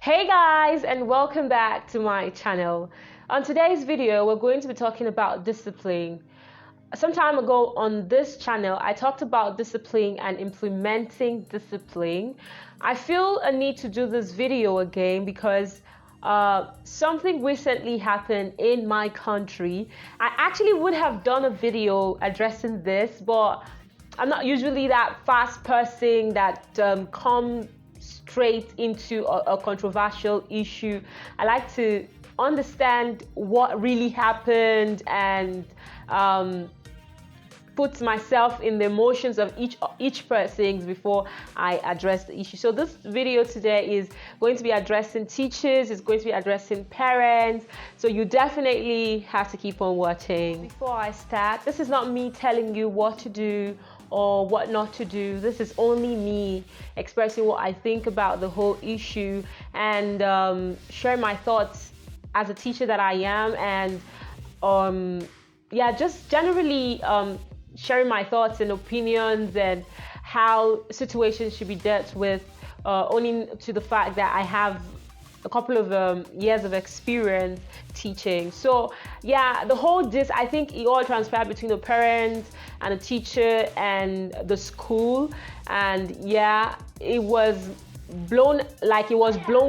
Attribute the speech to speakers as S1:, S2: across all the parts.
S1: Hey guys, and welcome back to my channel. On today's video, we're going to be talking about discipline. Some time ago on this channel, I talked about discipline and implementing discipline. I feel a need to do this video again because something recently happened in my country. I actually would have done a video addressing this, but I'm not usually that fast person that comes straight into a controversial issue. I like to understand what really happened and put myself in the emotions of each person before I address the issue. So this video today is going to be addressing teachers, it's going to be addressing parents, so you definitely have to keep on watching. Before I start, this is not me telling you what to do or what not to do. This is only me expressing what I think about the whole issue and sharing my thoughts as a teacher that I am, and just generally sharing my thoughts and opinions and how situations should be dealt with, owning to the fact that I have a couple of years of experience teaching. So yeah, I think it all transpired between the parents and the teacher and the school, and yeah, it was blown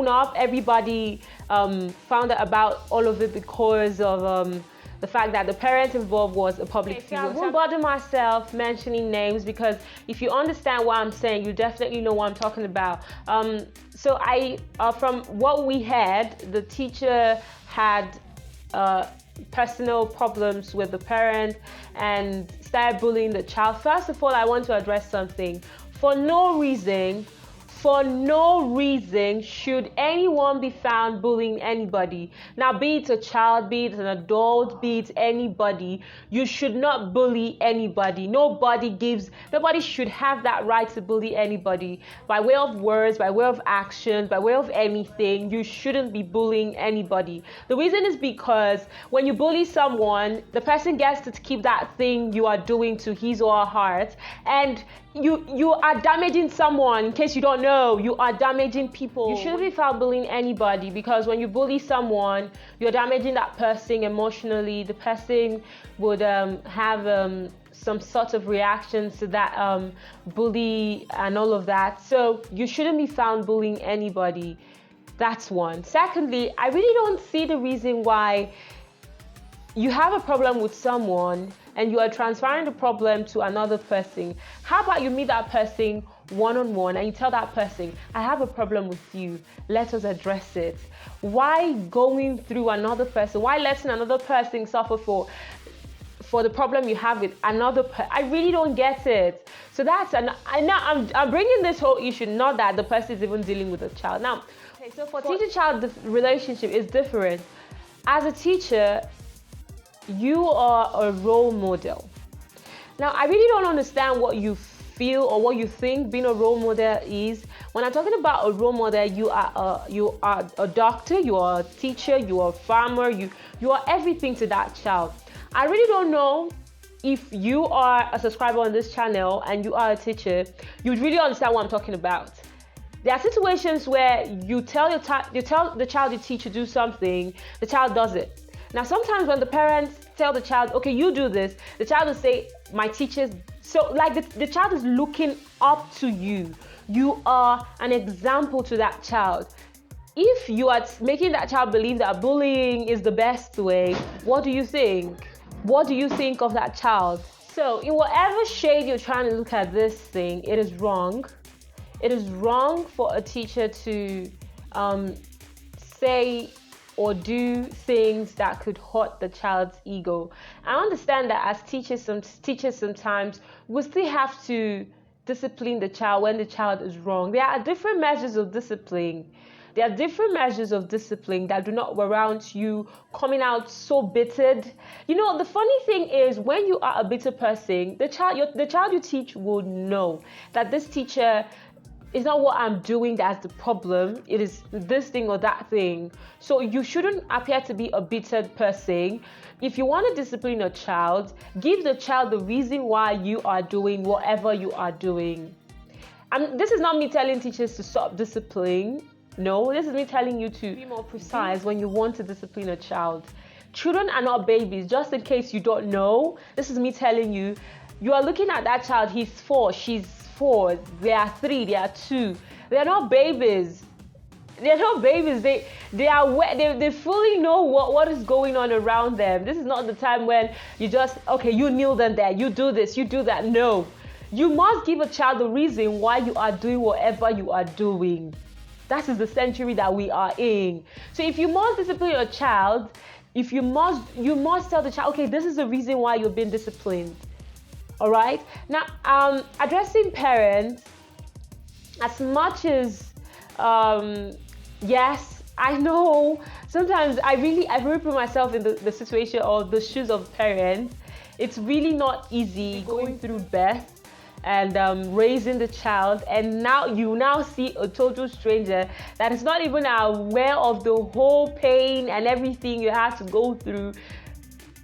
S1: up. Everybody found out about all of it because of the fact that the parent involved was a public figure. I won't bother myself mentioning names because if you understand what I'm saying, you definitely know what I'm talking about. So from what we heard, the teacher had personal problems with the parent and started bullying the child. First of all, I want to address something. For no reason should anyone be found bullying anybody. Now, be it a child, be it an adult, be it anybody, you should not bully anybody. Nobody should have that right to bully anybody by way of words, by way of actions, by way of anything. You shouldn't be bullying anybody. The reason is because when you bully someone, the person gets to keep that thing you are doing to his or her heart, and you are damaging someone. In case you don't know, you are damaging people. You shouldn't be found bullying anybody, because when you bully someone, you're damaging that person emotionally. The person would have some sort of reactions to that bully and all of that. So you shouldn't be found bullying anybody. That's one. Secondly, I really don't see the reason why you have a problem with someone and you are transferring the problem to another person. How about you meet that person one-on-one and you tell that person, I have a problem with you, let us address it. Why going through another person? Why letting another person suffer for the problem you have with another person? I really don't get it. So I'm bringing this whole issue, not that the person is even dealing with a child. Now, okay, so for teacher-child, the relationship is different. As a teacher, you are a role model. Now, I really don't understand what you feel or what you think being a role model is. When I'm talking about a role model, you are a doctor, you are a teacher, you are a farmer, you are everything to that child. I really don't know if you are a subscriber on this channel and you are a teacher, you'd really understand what I'm talking about. There are situations where you tell the child you teach to do something, the child does it. Now, sometimes when the parents tell the child, okay, you do this, the child will say, my teachers. So like the child is looking up to you. You are an example to that child. If you are making that child believe that bullying is the best way, what do you think? What do you think of that child? So in whatever shade you're trying to look at this thing, it is wrong. It is wrong for a teacher to say or do things that could hurt the child's ego. I understand that as teachers sometimes we still have to discipline the child when the child is wrong. There are different measures of discipline. There are different measures of discipline that do not warrant you coming out so bittered. You know, the funny thing is, when you are a bitter person, the child you teach will know that this teacher, it's not what I'm doing that's the problem. It is this thing or that thing. So you shouldn't appear to be a bitter person. If you want to discipline a child, give the child the reason why you are doing whatever you are doing. And this is not me telling teachers to stop disciplining. No, this is me telling you to be more precise when you want to discipline a child. Children are not babies. Just in case you don't know, this is me telling you, you are looking at that child, he's 4, she's 4, they are 3, they are 2. They are not babies. They're not babies. They fully know what is going on around them. This is not the time when you just, okay, you kneel them there, you do this, you do that. No. You must give a child the reason why you are doing whatever you are doing. That is the century that we are in. So if you must discipline your child, you must tell the child, okay, this is the reason why you're being disciplined. All right. Now, addressing parents, as much as, yes, I know sometimes I really put myself in the situation or the shoes of parents. It's really not easy going through birth and raising the child, and now you see a total stranger that is not even aware of the whole pain and everything you have to go through,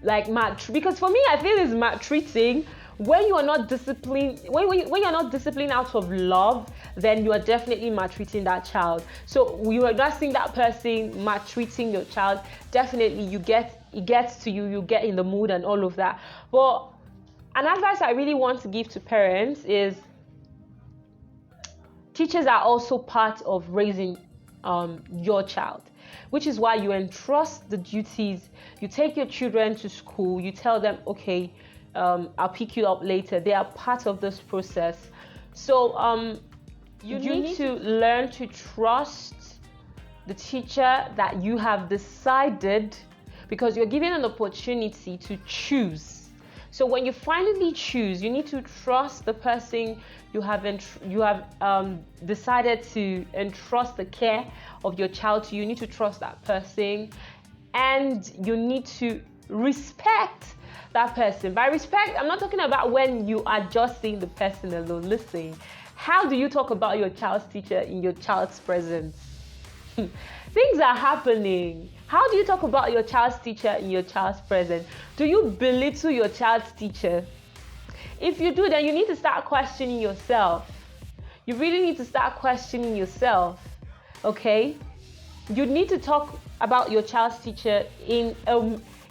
S1: like because for me I feel it's maltreating when you are not disciplined. When you're not disciplined out of love, then you are definitely maltreating that child. So you are not seeing that person maltreating your child, definitely it gets to you, you get in the mood and all of that. But an advice I really want to give to parents is, teachers are also part of raising your child, which is why you entrust the duties. You take your children to school, you tell them, okay, I'll pick you up later. They are part of this process. So you need to learn to trust the teacher that you have decided, because you're given an opportunity to choose. So when you finally choose, you need to trust the person you have decided to entrust the care of your child to. You need to trust that person, and you need to respect that person. By respect, I'm not talking about when you are just seeing the person alone. Listen, how do you talk about your child's teacher in your child's presence? Things are happening. How do you talk about your child's teacher in your child's presence? Do you belittle your child's teacher? If you do, then you need to start questioning yourself. You really need to start questioning yourself, okay? You need to talk about your child's teacher in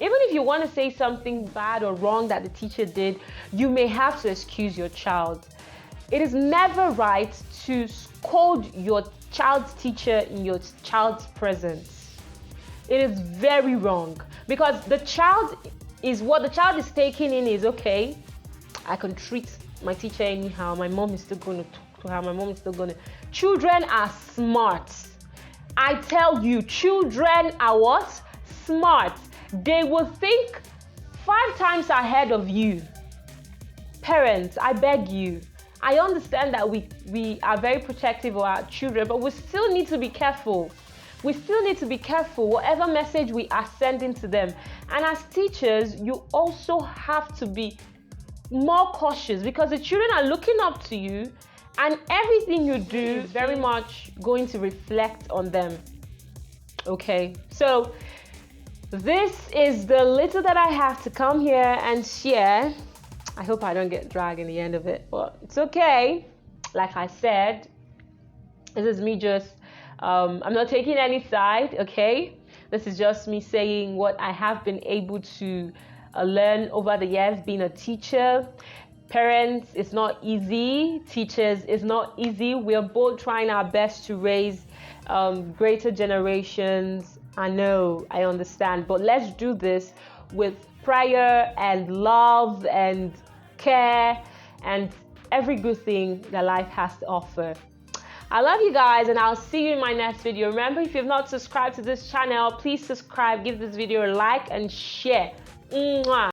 S1: even if you want to say something bad or wrong that the teacher did, you may have to excuse your child. It is never right to scold your child's teacher in your child's presence. It is very wrong, because what the child is taking in is, okay, I can treat my teacher anyhow. My mom is still going to talk to her. My mom is still going to. Children are smart. I tell you, children are what? Smart. They will think 5 times ahead of you. Parents, I beg you. I understand that we are very protective of our children, but we still need to be careful. We still need to be careful whatever message we are sending to them. And as teachers, you also have to be more cautious, because the children are looking up to you, and everything you do is very much going to reflect on them. Okay, so this is the little that I have to come here and share. I hope I don't get dragged in the end of it, but it's okay. Like I said, this is me just, I'm not taking any side, okay? This is just me saying what I have been able to learn over the years being a teacher. Parents, it's not easy. Teachers, it's not easy. We're both trying our best to raise greater generations. I know, I understand, but let's do this with prayer and love and care and every good thing that life has to offer. I love you guys, and I'll see you in my next video. Remember, if you've not subscribed to this channel, please subscribe, give this video a like and share. Mwah.